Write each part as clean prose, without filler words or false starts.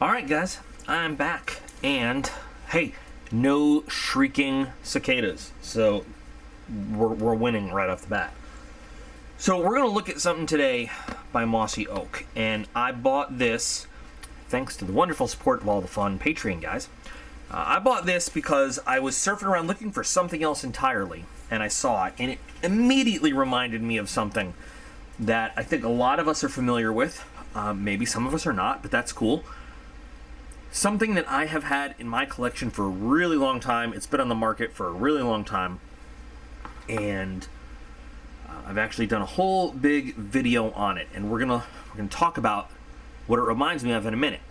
Alright guys, I'm back, and hey, no shrieking cicadas, so we're winning right off the bat. So we're going to look at something today by Mossy Oak, and I bought this thanks to the wonderful support of all the fun Patreon guys. I bought this because I was surfing around looking for something else entirely, and I saw it, and it immediately reminded me of something that I think a lot of us are familiar with. Maybe some of us are not, but that's cool. Something that I have had in my collection for a really long time. It's been on the market for a really long time, and I've actually done a whole big video on it, and we're gonna talk about what it reminds me of in a minute.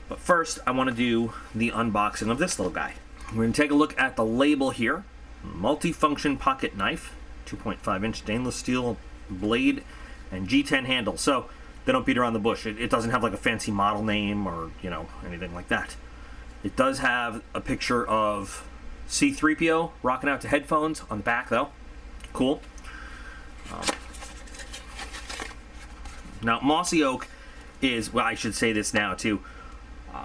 But first, I want to do the unboxing of this little guy. We're gonna take a look at the label here. Multifunction pocket knife, 2.5-inch stainless steel blade, and G10 handle. So they don't beat around the bush. It doesn't have like a fancy model name or, you know, anything like that. It does have a picture of C-3PO rocking out to headphones on the back, though. Cool. Now, Mossy Oak is, well, I should say this now, too.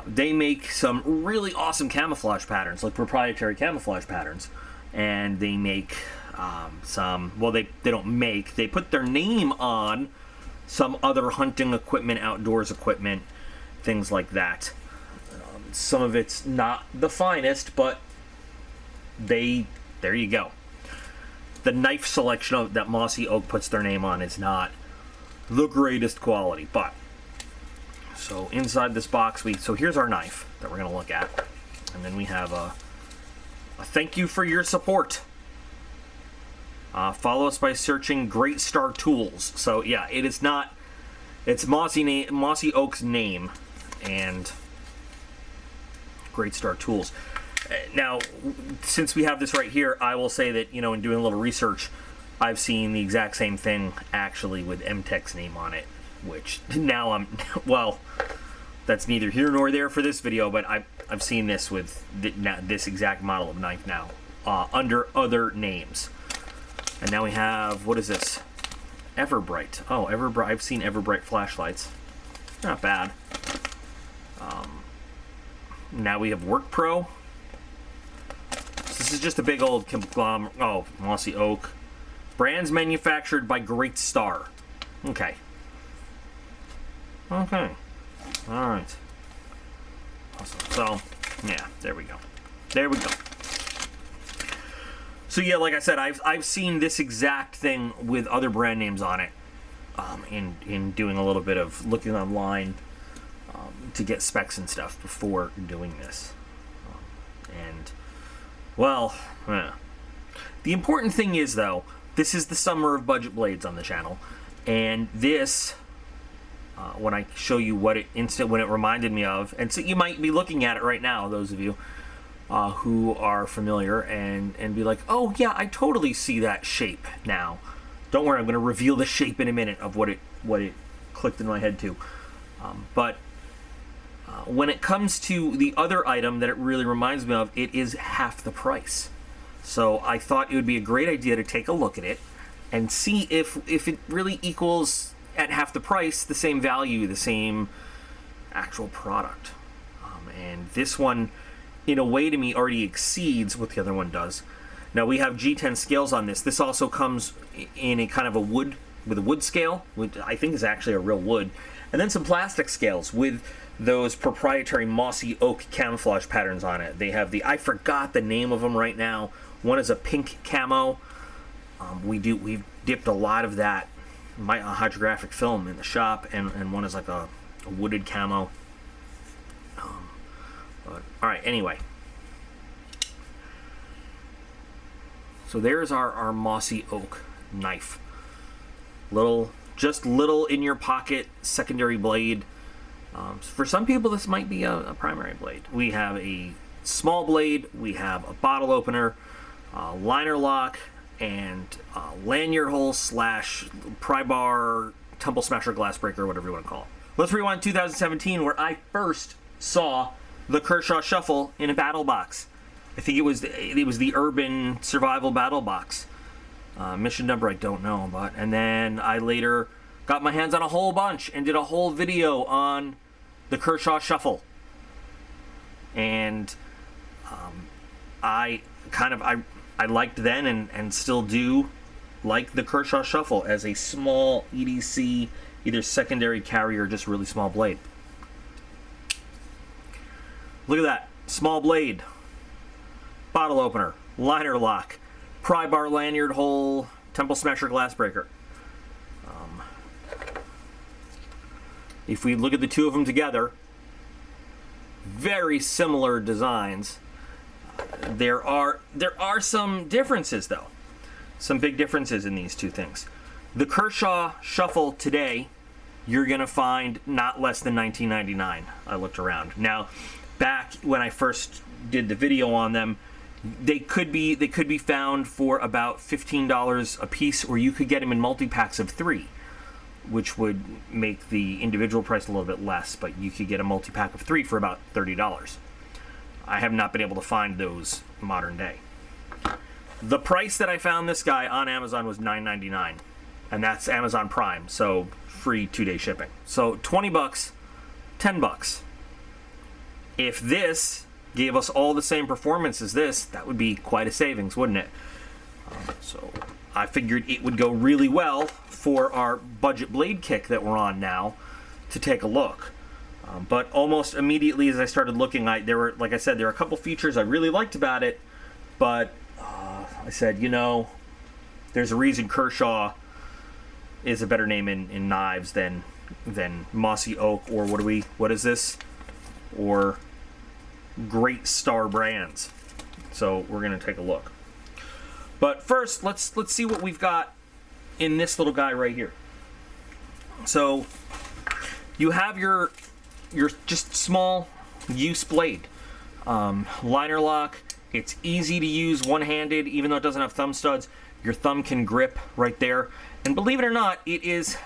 They make some really awesome camouflage patterns, like proprietary camouflage patterns. And they make some, well, they don't make, they put their name on some other hunting equipment, outdoors equipment, things like that. Some of it's not the finest, but there you go. The knife selection that Mossy Oak puts their name on is not the greatest quality, but so inside this box, so here's our knife that we're going to look at, and then we have a thank you for your support. Follow us by searching Great Star Tools. So yeah, it's Mossy Oak's name, and Great Star Tools. Now, since we have this right here, I will say that, you know, in doing a little research, I've seen the exact same thing actually with MTech's name on it, which now well, that's neither here nor there for this video, but I've seen this with this exact model of knife now under other names. And now we have, what is this? Everbright. Oh, Everbright. I've seen Everbright flashlights. Not bad. Now we have Work Pro. So this is just a big old conglomerate. Oh, Mossy Oak. Brands manufactured by Great Star. Okay. Okay. All right. Awesome. So, yeah, there we go. There we go. So yeah, like I said, I've seen this exact thing with other brand names on it, in doing a little bit of looking online to get specs and stuff before doing this. And well, the important thing is though, this is the summer of budget blades on the channel, and this, when I show you what it reminded me of, and so you might be looking at it right now, those of you who are familiar, and be like, oh yeah, I totally see that shape now. Don't worry, I'm going to reveal the shape in a minute of what it clicked in my head to. But when it comes to the other item that it really reminds me of, it is half the price. So I thought it would be a great idea to take a look at it and see if it really equals at half the price the same value, the same actual product. And this one, in a way, to me, already exceeds what the other one does. Now we have G10 scales on this. This also comes in a kind of a wood, with a wood scale, which I think is actually a real wood, and then some plastic scales with those proprietary Mossy Oak camouflage patterns on it. They have I forgot the name of them right now. One is a pink camo. We've dipped a lot of that hydrographic film in the shop, and one is like a wooded camo. But, all right, anyway. So there's our Mossy Oak knife. Just little in your pocket secondary blade. For some people, this might be a primary blade. We have a small blade. We have a bottle opener, liner lock, and lanyard hole / pry bar, tumble smasher, glass breaker, whatever you want to call it. Let's rewind to 2017, where I first saw the Kershaw Shuffle in a battle box. I think it was the Urban Survival Battle Box. Mission number I don't know, but and then I later got my hands on a whole bunch and did a whole video on the Kershaw Shuffle. and I liked then and still do like the Kershaw Shuffle as a small EDC, either secondary carry or just really small blade. Look at that. Small blade. Bottle opener. Liner lock. Pry bar lanyard hole. Temple smasher glass breaker. If we look at the two of them together, very similar designs. There are some differences, though. Some big differences in these two things. The Kershaw Shuffle today, you're going to find not less than $19.99. I looked around. Now, back when I first did the video on them, they could be found for about $15 a piece, or you could get them in multi-packs of 3, which would make the individual price a little bit less, but you could get a multi-pack of 3 for about $30. I have not been able to find those modern day. The price that I found this guy on Amazon was $9.99, and that's Amazon Prime, so free 2-day shipping. So 20 bucks, 10 bucks. If this gave us all the same performance as this, that would be quite a savings, wouldn't it? So I figured it would go really well for our budget blade kick that we're on now to take a look. But almost immediately as I started looking, there were a couple features I really liked about it, but I said, there's a reason Kershaw is a better name in knives than Mossy Oak, or what is this? Or Great Star Brands. So we're gonna take a look. But first, let's see what we've got in this little guy right here. So you have your just small use blade. Liner lock. It's easy to use one-handed, even though it doesn't have thumb studs. Your thumb can grip right there. And believe it or not, it's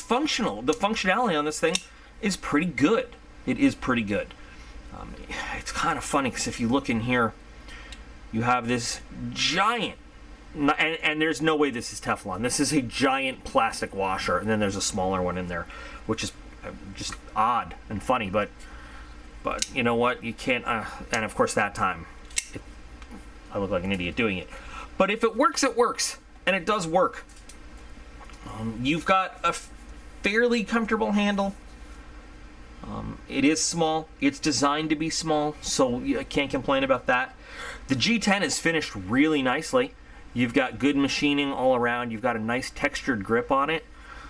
functional. The functionality on this thing is pretty good. It is pretty good. It's kind of funny because if you look in here, you have this giant, and there's no way this is Teflon. This is a giant plastic washer, and then there's a smaller one in there, which is just odd and funny, but you know what? You can't, and of course that time, I look like an idiot doing it. But if it works, it works, and it does work. You've got a fairly comfortable handle. It is small. It's designed to be small, so I can't complain about that. The G10 is finished really nicely. You've got good machining all around. You've got a nice textured grip on it.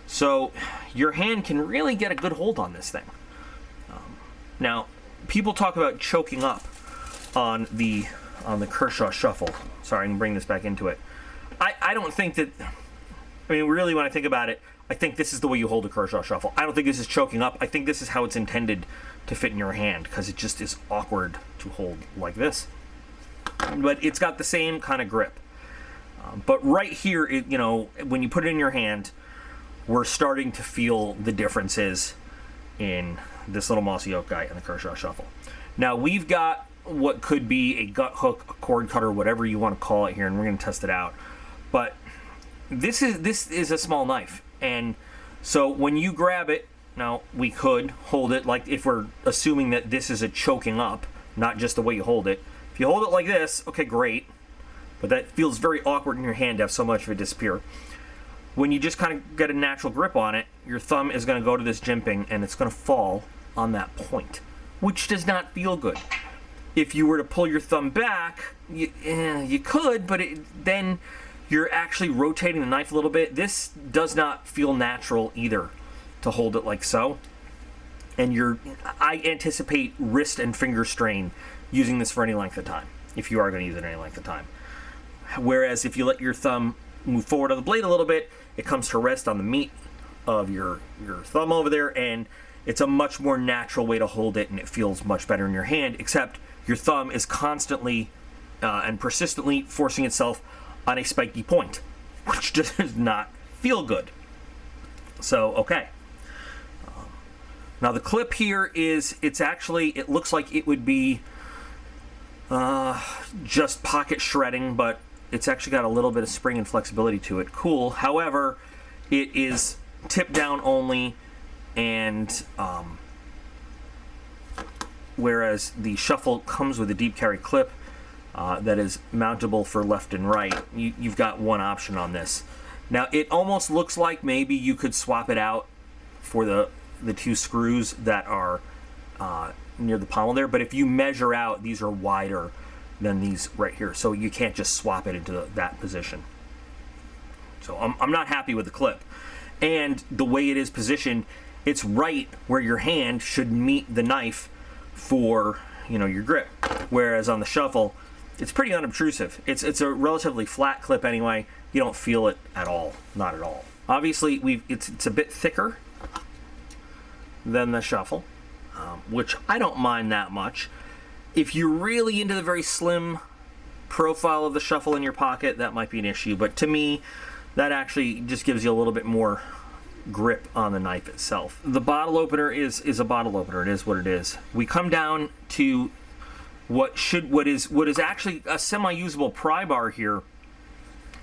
So your hand can really get a good hold on this thing. Now, people talk about choking up on the Kershaw Shuffle. Sorry, I can bring this back into it. I don't think that, really when I think about it, I think this is the way you hold a Kershaw Shuffle. I don't think this is choking up. I think this is how it's intended to fit in your hand, because it just is awkward to hold like this. But it's got the same kind of grip. But right here, when you put it in your hand, we're starting to feel the differences in this little Mossy Oak guy and the Kershaw Shuffle. Now, we've got what could be a gut hook, a cord cutter, whatever you want to call it here, and we're going to test it out. But this is a small knife, and so when you grab it, now we could hold it like, if we're assuming that this is a choking up, not just the way you hold it. If you hold it like this, okay, great, but that feels very awkward in your hand to have so much of it disappear. When you just kind of get a natural grip on it, your thumb is going to go to this jimping, and it's going to fall on that point, which does not feel good. If you were to pull your thumb back, you could, but then you're actually rotating the knife a little bit. This does not feel natural either to hold it like so. And I anticipate wrist and finger strain using this for any length of time, if you are going to use it any length of time. Whereas if you let your thumb move forward on the blade a little bit, it comes to rest on the meat of your thumb over there, and it's a much more natural way to hold it, and it feels much better in your hand, except your thumb is constantly and persistently forcing itself on a spiky point, which does not feel good. So, okay. Now the clip here it looks like it would be just pocket shredding, but it's actually got a little bit of spring and flexibility to it. Cool. However, it is tip down only, and whereas the shuffle comes with a deep carry clip that is mountable for left and right. You've got one option on this. Now it almost looks like maybe you could swap it out for the two screws that are near the pommel there, but if you measure out, these are wider than these right here, so you can't just swap it into that position. So I'm not happy with the clip, and the way it is positioned, it's right where your hand should meet the knife for, you know, your grip, whereas on the shuffle it's pretty unobtrusive. It's a relatively flat clip anyway. You don't feel it at all, not at all. Obviously it's a bit thicker than the shuffle, which I don't mind that much. If you're really into the very slim profile of the shuffle in your pocket, that might be an issue, but to me that actually just gives you a little bit more grip on the knife itself. The bottle opener is a bottle opener. It is what it is. We come down to what is actually a semi-usable pry bar here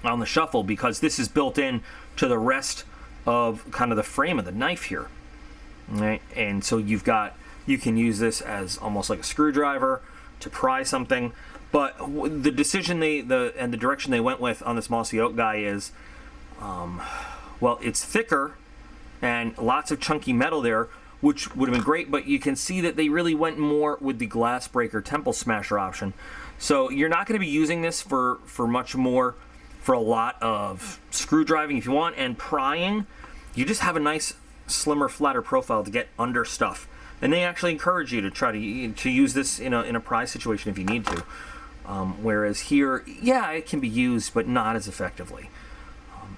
on the shuffle, because this is built in to the rest of kind of the frame of the knife here. Right? And so you can use this as almost like a screwdriver to pry something. But the decision and the direction they went with on this Mossy Oak guy is, well, it's thicker and lots of chunky metal there, which would have been great, but you can see that they really went more with the glass breaker temple smasher option. So you're not going to be using this for much more, for a lot of screw driving if you want, and prying. You just have a nice slimmer, flatter profile to get under stuff. And they actually encourage you to try to use this in a pry situation if you need to. Whereas here, yeah, it can be used, but not as effectively.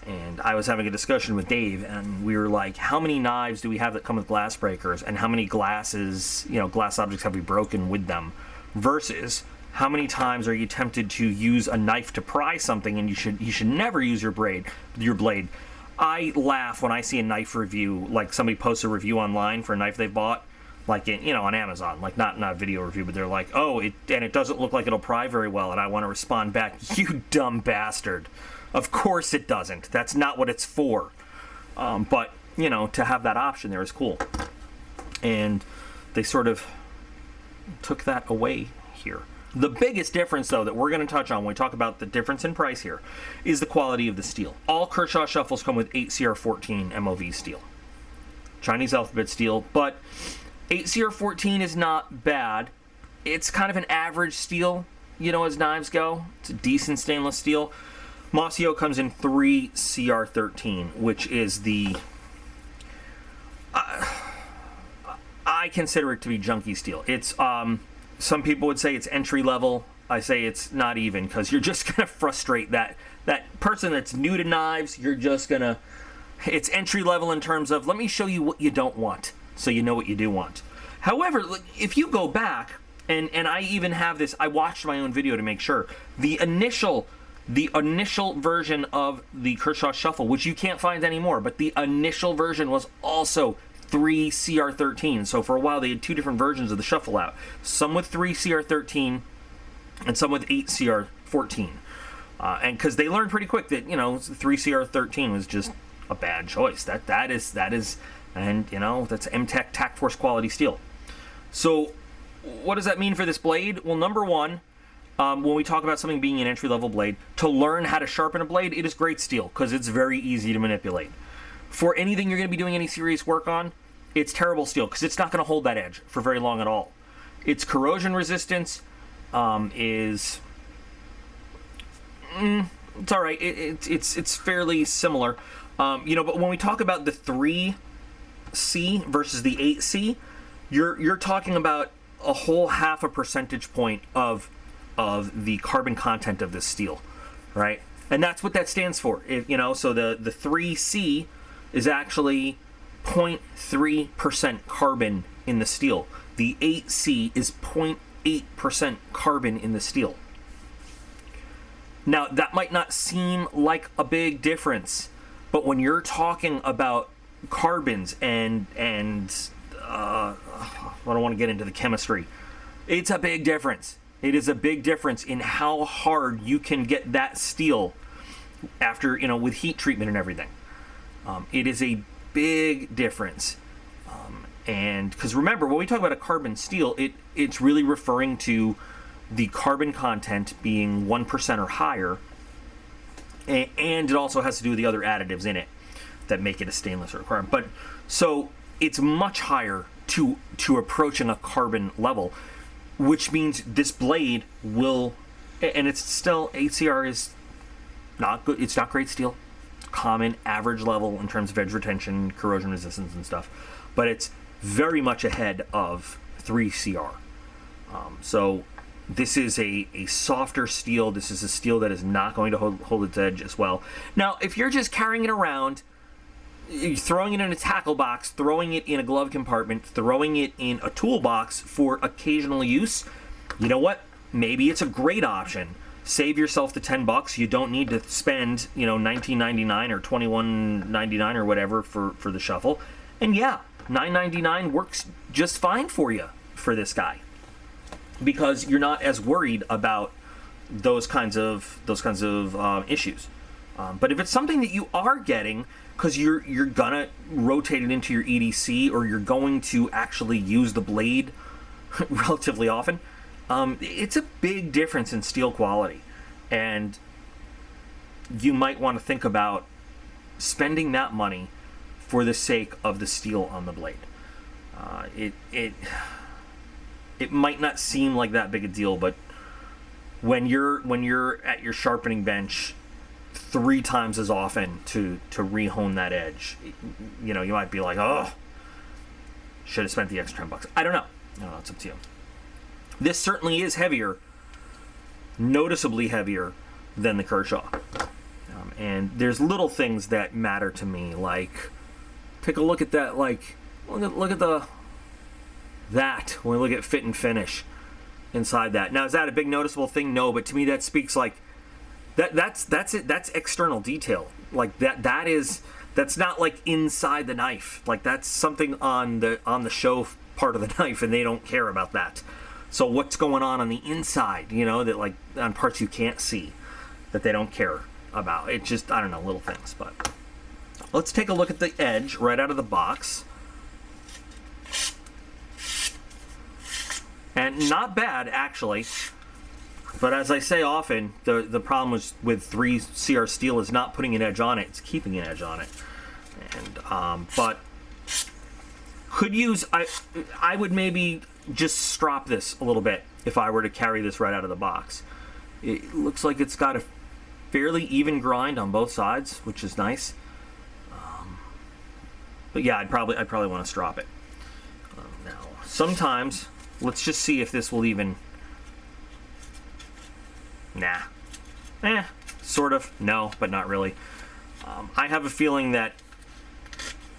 And I was having a discussion with Dave, and we were like, how many knives do we have that come with glass breakers, and how many glass objects have we broken with them, versus how many times are you tempted to use a knife to pry something, and you should never use your blade. I laugh when I see a knife review, like somebody posts a review online for a knife they've bought, like on Amazon, like not a video review, but they're like, oh, it doesn't look like it'll pry very well, and I want to respond back, you dumb bastard. Of course it doesn't. That's not what it's for. But, to have that option there is cool. And they sort of took that away here. The biggest difference, though, that we're going to touch on when we talk about the difference in price here is the quality of the steel. All Kershaw shuffles come with 8CR14 MOV steel. Chinese alphabet steel, but 8CR14 is not bad. It's kind of an average steel, as knives go. It's a decent stainless steel. Mossy Oak comes in 3CR13, which is the... I consider it to be junky steel. It's, some people would say it's entry level. I say it's not even, because you're just going to frustrate that person that's new to knives. You're just going to... It's entry level in terms of, let me show you what you don't want, so you know what you do want. However, if you go back, and I even have this, I watched my own video to make sure, the initial version of the Kershaw Shuffle, which you can't find anymore, but the initial version was also 3CR13. So for a while they had two different versions of the Shuffle out. Some with 3CR13 and some with 8CR14. And because they learned pretty quick that, 3CR13 was just a bad choice. That is, and that's MTech Tac Force quality steel. So what does that mean for this blade? Well, number one, when we talk about something being an entry-level blade, to learn how to sharpen a blade, it is great steel because it's very easy to manipulate. For anything you're going to be doing any serious work on, it's terrible steel because it's not going to hold that edge for very long at all. Its corrosion resistance is... it's all right. It's fairly similar. But when we talk about the 3C versus the 8C, you're talking about a whole half a percentage point of the carbon content of this steel, right? And that's what that stands for. So the 3C is actually 0.3% carbon in the steel. The 8C is 0.8% carbon in the steel. Now, that might not seem like a big difference, but when you're talking about carbons and I don't want to get into the chemistry, it's a big difference. It is a big difference in how hard you can get that steel after, with heat treatment and everything. It is a big difference. And because remember, when we talk about a carbon steel, it's really referring to the carbon content being 1% or higher, and it also has to do with the other additives in it that make it a stainless or a carbon. But so it's much higher to approaching a carbon level, which means this blade will, and it's still, HCR is not good. It's not great steel. It's common average level in terms of edge retention, corrosion resistance, and stuff, but it's very much ahead of 3CR. So this is a softer steel. This is a steel that is not going to hold its edge as well. Now, if you're just carrying it around, throwing it in a tackle box, throwing it in a glove compartment, throwing it in a toolbox for occasional use, you know what? Maybe it's a great option. Save yourself the $10. You don't need to spend, $19.99 or $21.99 or whatever for the shuffle. And yeah, $9.99 works just fine for you for this guy, because you're not as worried about those kinds of issues. But if it's something that you are getting because you're gonna rotate it into your EDC, or you're going to actually use the blade relatively often, it's a big difference in steel quality, and you might want to think about spending that money for the sake of the steel on the blade. It might not seem like that big a deal, but when you're at your sharpening bench 3 times as often to re-hone that edge, you might be like, oh, should have spent the extra $10. I don't know. It's up to you. This certainly is heavier, noticeably heavier than the Kershaw. And there's little things that matter to me, like take a look at that, like look at that when we look at fit and finish inside that. Now, is that a big noticeable thing? No, but to me that speaks like that's it. That's external detail. Like that's not like inside the knife. Like that's something on the show part of the knife, and they don't care about that. So what's going on the inside, that like on parts you can't see, that they don't care about. It's just, I don't know, little things. But let's take a look at the edge right out of the box. And not bad, actually. But as I say often, the problem with 3CR steel is not putting an edge on it, it's keeping an edge on it. And but could use, I would maybe just strop this a little bit if I were to carry this right out of the box. It looks like it's got a fairly even grind on both sides, which is nice. But yeah, I'd probably want to strop it. Now, sometimes, let's just see if this will even. Nah. Sort of. No, but not really. I have a feeling that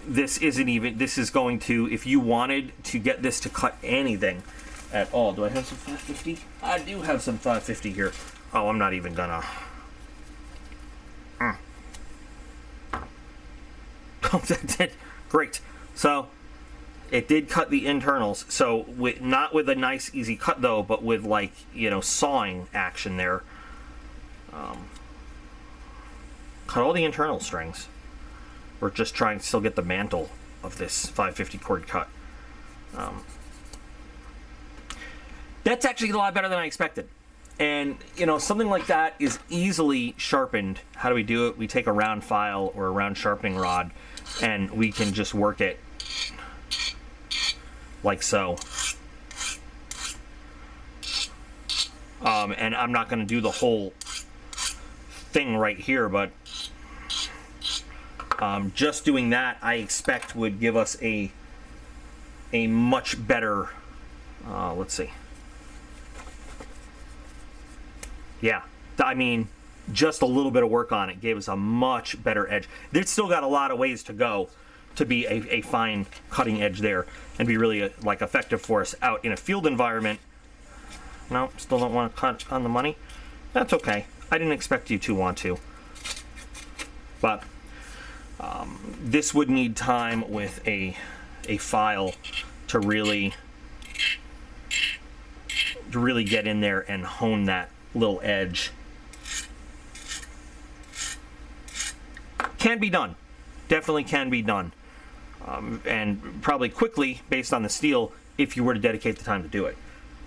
this isn't even. This is going to, if you wanted to get this to cut anything at all. Do I have some 550? I do have some 550 here. Oh, I'm not even gonna. Great. So it did cut the internals. So not with a nice easy cut though, but with like sawing action there. Cut all the internal strings. We're just trying to still get the mantle of this 550 cord cut. That's actually a lot better than I expected. And something like that is easily sharpened. How do we do it? We take a round file or a round sharpening rod, and we can just work it like so. And I'm not going to do the whole thing right here, but just doing that, I expect, would give us a much better. Let's see. Yeah, I mean, just a little bit of work on it gave us a much better edge. It's still got a lot of ways to go to be a fine cutting edge there and be really effective for us out in a field environment. No, still don't want to cut on the money. That's okay. I didn't expect you to want to. But this would need time with a file to really get in there and hone that little edge. Can be done. Definitely can be done. and probably quickly based on the steel if you were to dedicate the time to do it.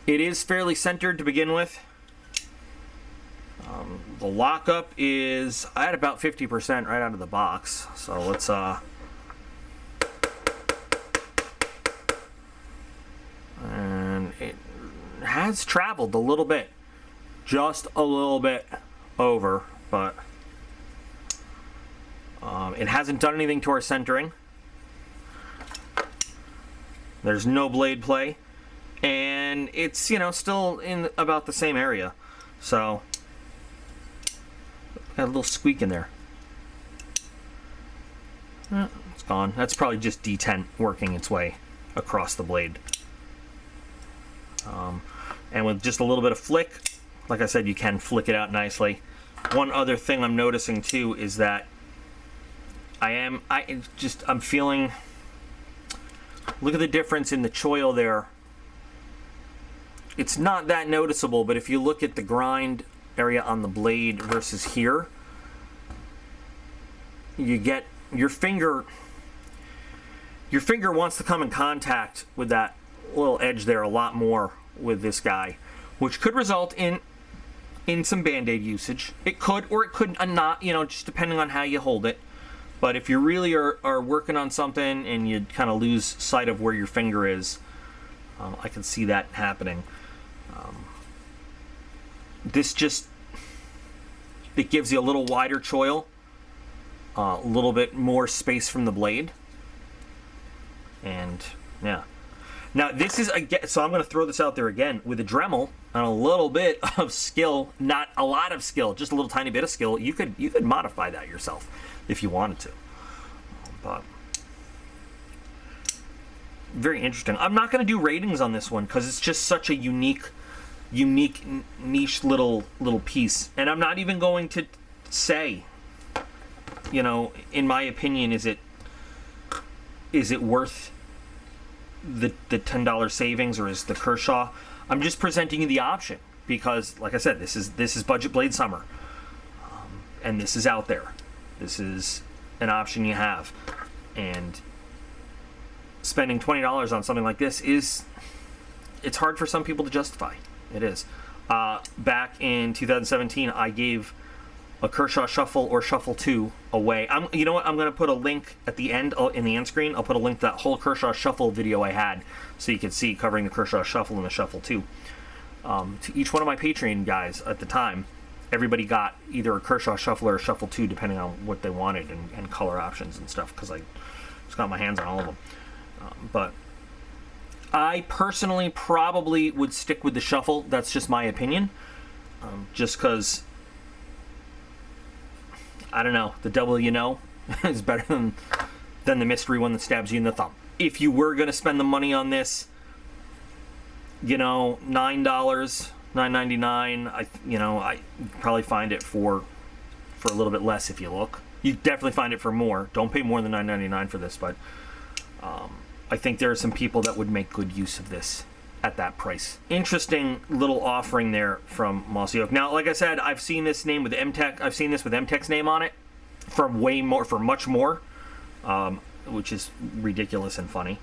It is fairly centered to begin with. The lockup is at about 50% right out of the box. So let's and it has traveled a little bit, just a little bit over, but it hasn't done anything to our centering. There's no blade play, and it's, you know, still in about the same area. So got a little squeak in there. It's gone. That's probably just detent working its way across the blade. And with just a little bit of flick, like I said, you can flick it out nicely. One other thing I'm noticing too is that I'm feeling, look at the difference in the choil there. It's not that noticeable, but if you look at the grind area on the blade versus here, you get your finger wants to come in contact with that little edge there a lot more with this guy, which could result in some Band-Aid usage. It could, or it could not, you know, just depending on how you hold it. But if you really are working on something and you kind of lose sight of where your finger is, I can see that happening. This just, it gives you a little wider choil, a little bit more space from the blade, and yeah. Now this is, again, so I'm going to throw this out there again, with a Dremel and a little bit of skill, not a lot of skill, just a little tiny bit of skill. You could modify that yourself if you wanted to. But very interesting. I'm not going to do ratings on this one because it's just such a unique niche little piece, and I'm not even going to say, you know, in my opinion, is it worth the $10 savings, or is the Kershaw? I'm just presenting you the option because, like I said, this is Budget Blade Summer, and this is out there. This is an option you have, and spending $20 on something like this it's hard for some people to justify. It is. Back in 2017, I gave a Kershaw Shuffle or Shuffle 2 away. You know what? I'm going to put a link at the end, in the end screen. I'll put a link to that whole Kershaw Shuffle video I had, so you can see, covering the Kershaw Shuffle and the Shuffle 2. To each one of my Patreon guys at the time, everybody got either a Kershaw Shuffle or a Shuffle 2, depending on what they wanted, and color options and stuff, because I just got my hands on all of them. But I personally probably would stick with the Shuffle. That's just my opinion. Just because, I don't know, the devil you know is better than the mystery one that stabs you in the thumb. If you were going to spend the money on this, you know, $9, $9.99, I probably find it for a little bit less if you look. You definitely find it for more. Don't pay more than $9.99 for this, but I think there are some people that would make good use of this at that price. Interesting little offering there from Mossy Oak. Now, like I said, I've seen this name with MTech. I've seen this with MTech's name on it for much more, which is ridiculous and funny.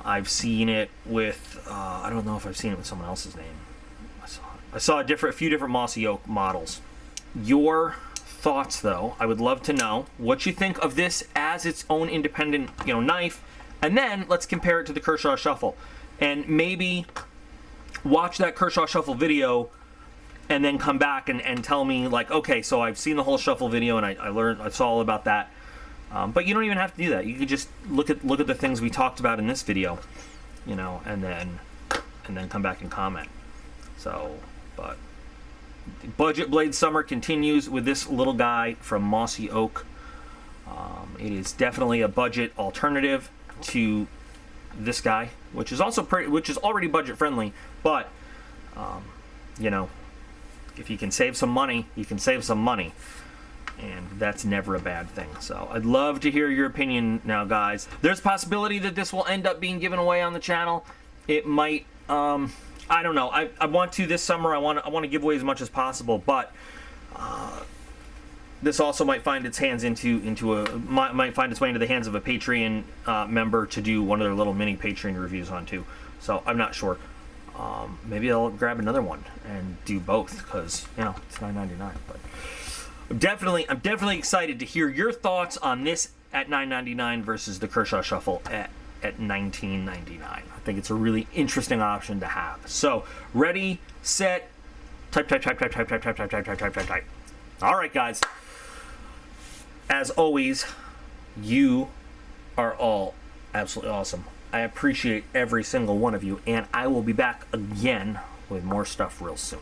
I've seen it with, I don't know if I've seen it with someone else's name. I saw a few different Mossy Oak models. Your thoughts, though, I would love to know what you think of this as its own independent, knife. And then let's compare it to the Kershaw Shuffle. And maybe watch that Kershaw Shuffle video and then come back and tell me, like, okay, so I've seen the whole Shuffle video and I saw all about that. But you don't even have to do that. You could just look at the things we talked about in this video, and then come back and comment. So, but Budget Blade Summer continues with this little guy from Mossy Oak. It is definitely a budget alternative to this guy, which is already budget friendly, but if you can save some money, you can save some money, and that's never a bad thing. So I'd love to hear your opinion now, guys. There's a possibility that this will end up being given away on the channel. It might, I don't know. I want to this summer. I want to give away as much as possible, but this also might find its hands might find its way into the hands of a Patreon member to do one of their little mini Patreon reviews on too. So I'm not sure. Maybe I'll grab another one and do both because it's $9.99. But I'm definitely excited to hear your thoughts on this at $9.99 versus the Kershaw Shuffle at $19.99. I think it's a really interesting option to have. So ready, set, type. All right, guys. As always, you are all absolutely awesome. I appreciate every single one of you, and I will be back again with more stuff real soon.